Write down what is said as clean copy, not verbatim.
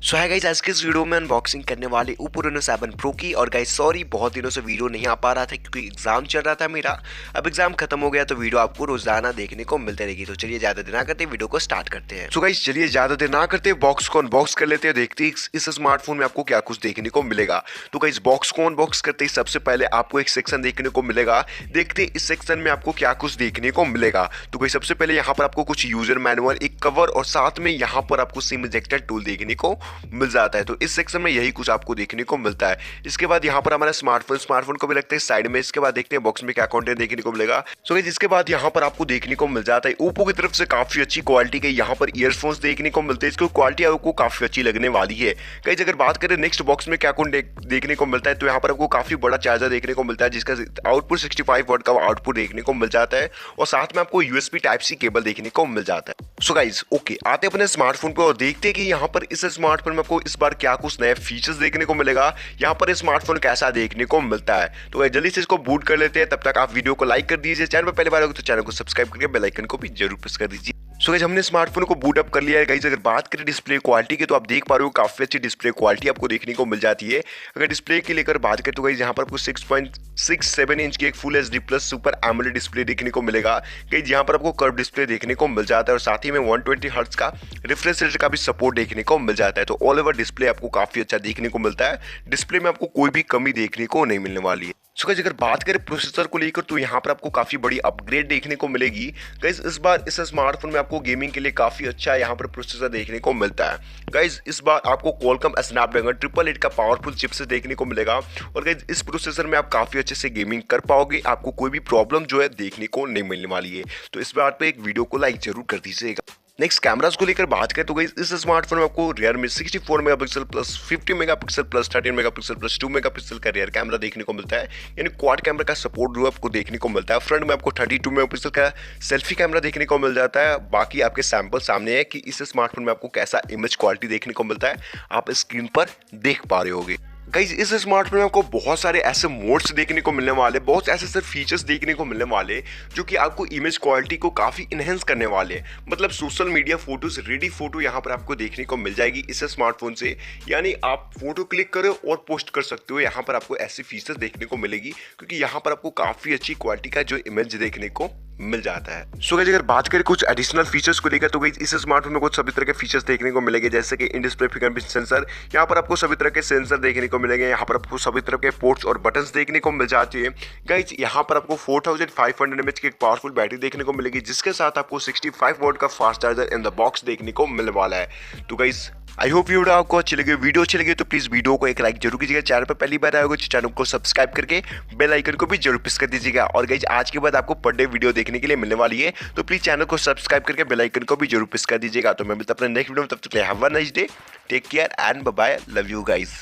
सो है गाइस, आज के इस वीडियो में अनबॉक्सिंग करने वाले OPPO Reno 7 Pro की। और गाइस सॉरी, बहुत दिनों से वीडियो नहीं आ पा रहा था क्योंकि एग्जाम चल रहा था मेरा। अब एग्जाम खत्म हो गया तो वीडियो आपको रोजाना देखने को मिलते रहेगी। तो चलिए ज्यादा देर ना करते वीडियो को स्टार्ट करते हैं। सो गाइस चलिए ज्यादा देर ना करते बॉक्स को अनबॉक्स कर लेते हैं, देखते हैं इस स्मार्टफोन में आपको क्या कुछ देखने को मिलेगा। तो गाइस बॉक्स को अनबॉक्स करते ही सबसे पहले आपको एक सेक्शन देखने को मिलेगा। देखते हैं इस सेक्शन में आपको क्या कुछ देखने को मिलेगा। तो गाइस सबसे पहले यहाँ पर आपको कुछ यूजर मैनुअल, एक कवर और साथ में यहाँ पर आपको सिम इजेक्टर टूल देखने को मिल जाता है। तो इस सेक्शन में यही कुछ आपको देखने को मिलता है। इसके बाद यहाँ पर हमारा स्मार्टफोन को भी लगता है साइड में। इसके बाद देखते हैं बॉक्स में क्या कंटेंट देखने को मिलेगा। सो गाइस इसके बाद यहाँ पर आपको देखने को मिल जाता है ओप्पो की तरफ से काफी अच्छी क्वालिटी के यहाँ पर ईयरफोन्स देखने को मिलते हैं। इसकी क्वालिटी आपको काफी अच्छी लगने वाली है। गाइस अगर बात करें नेक्स्ट बॉक्स में क्या कंटेंट देखने को मिलता है, तो यहाँ पर आपको काफी बड़ा चार्जर देखने को मिलता है जिसका आउटपुट 65 वाट का आउटपुट देखने को मिल जाता है और साथ में आपको यूएसबी टाइप सी केबल देखने को मिल जाता है। सो गाइस ओके, आते हैं अपने स्मार्टफोन पे और देखते हैं कि यहाँ पर इस स्मार्टफोन में आपको इस बार क्या कुछ नए फीचर्स देखने को मिलेगा, यहाँ पर स्मार्टफोन कैसा देखने को मिलता है। तो गाइस जल्दी से इसको बूट कर लेते हैं। तब तक आप वीडियो को लाइक कर दीजिए, चैनल पर पहली बार हो तो चैनल को सब्सक्राइब करके बेल आइकन को भी जरूर प्रेस कर दीजिए। सो गाइस हमने स्मार्टफोन को बूट अप कर लिया है। गाइस अगर बात करें डिस्प्ले क्वालिटी की, तो आप देख पा रहे हो काफी अच्छी डिस्प्ले क्वालिटी आपको देखने को मिल जाती है। अगर डिस्प्ले की लेकर बात करें तो गाइस यहाँ पर आपको 6.67 इंच की एक full HD plus super AMOLED display देखने को मिलेगा। गाइस यहाँ पर आपको कर्व डिस्प्ले देखने को मिल जाता है और साथ ही में 120 हर्ट्ज का रिफ्रेश रेट का भी सपोर्ट देखने को मिल जाता है। तो ऑल ओवर डिस्प्ले आपको काफी अच्छा देखने को मिलता है। डिस्प्ले में आपको कोई भी कमी देखने को नहीं मिलने वाली है। सो गाइस अगर बात करें प्रोसेसर को लेकर, तो यहाँ पर आपको काफी बड़ी अपग्रेड देखने को मिलेगी। गाइस इस बार इस स्मार्टफोन में आपको गेमिंग के लिए काफी अच्छा यहाँ पर प्रोसेसर देखने को मिलता है। गाइस इस बार आपको Qualcomm स्नैपड्रैगन 888 का पावरफुल चिपसेट देखने को मिलेगा और गाइस इस प्रोसेसर में आप काफी अच्छे से गेमिंग कर पाओगे। आपको कोई भी प्रॉब्लम जो है देखने को नहीं मिलने वाली है। तो इस बात पे एक वीडियो को लाइक जरूर कर दीजिएगा। नेक्स्ट कैमरास को लेकर बात करें तो गाइस इस स्मार्टफोन में आपको रियर में 64 megapixel plus 50 megapixel plus 13 megapixel plus 2 megapixel का रियर कैमरा देखने को मिलता है, यानी क्वाड कैमरा का सपोर्ट जो आपको देखने को मिलता है। फ्रंट में आपको 32 मेगापिक्सल का सेल्फी कैमरा देखने को मिल जाता है। बाकी आपके सैंपल सामने है कि इस स्मार्टफोन में आपको कैसा इमेज क्वालिटी देखने को मिलता है, आप स्क्रीन पर देख पा रहे होगे। गाइस इस स्मार्टफोन में आपको बहुत सारे ऐसे मोड्स देखने को मिलने वाले, बहुत ऐसे फीचर्स देखने को मिलने वाले जो कि आपको इमेज क्वालिटी को काफी इनहेंस करने वाले हैं। मतलब social media photos, ready photo यहाँ पर आपको देखने को मिल जाएगी इस स्मार्टफोन से, यानी आप फोटो क्लिक करो और पोस्ट कर सकते हो। यहाँ पर आपको ऐसी फीचर्स देखने को मिलेगी क्योंकि यहाँ पर आपको काफी अच्छी क्वालिटी का जो इमेज देखने को मिल जाता है। सो गाइस अगर बात करें कुछ एडिशनल फीचर्स को लेकर, तो गाइस इस स्मार्टफोन में कुछ सभी तरह के फीचर्स देखने को मिलेंगे, जैसे कि इन डिस्प्ले फिंगरप्रिंट सेंसर। यहाँ पर आपको सभी तरह के सेंसर देखने को मिलेंगे। यहाँ पर आपको सभी तरह के पोर्ट्स और बटन्स देखने को मिल जाती है। गाइस यहाँ पर आपको 4500 mAh की एक पावरफुल बैटरी देखने को मिलेगी, जिसके साथ आपको 65 वोल्ट का fast charger in the box देखने को मिलने वाला है। तो गाइस आई होप वीडियो आपको अच्छी लगी। वीडियो अच्छी लगी तो प्लीज वीडियो को एक लाइक जरूर कीजिएगा। चैनल पर पहली बार आए होगे तो चैनल को सब्सक्राइब करके बेल आइकन को भी जरूर प्रेस कर दीजिएगा। और गाइस आज के बाद आपको पर डे वीडियो देखने के लिए मिलने वाली है, तो प्लीज चैनल को सब्सक्राइब करके बेल आइकन को भी जरूर प्रेस कर दीजिएगा। तो मैं मिलता हूं अपने नेक्स्ट वीडियो में, तब तक have a nice day, take care and bye bye, love you guys.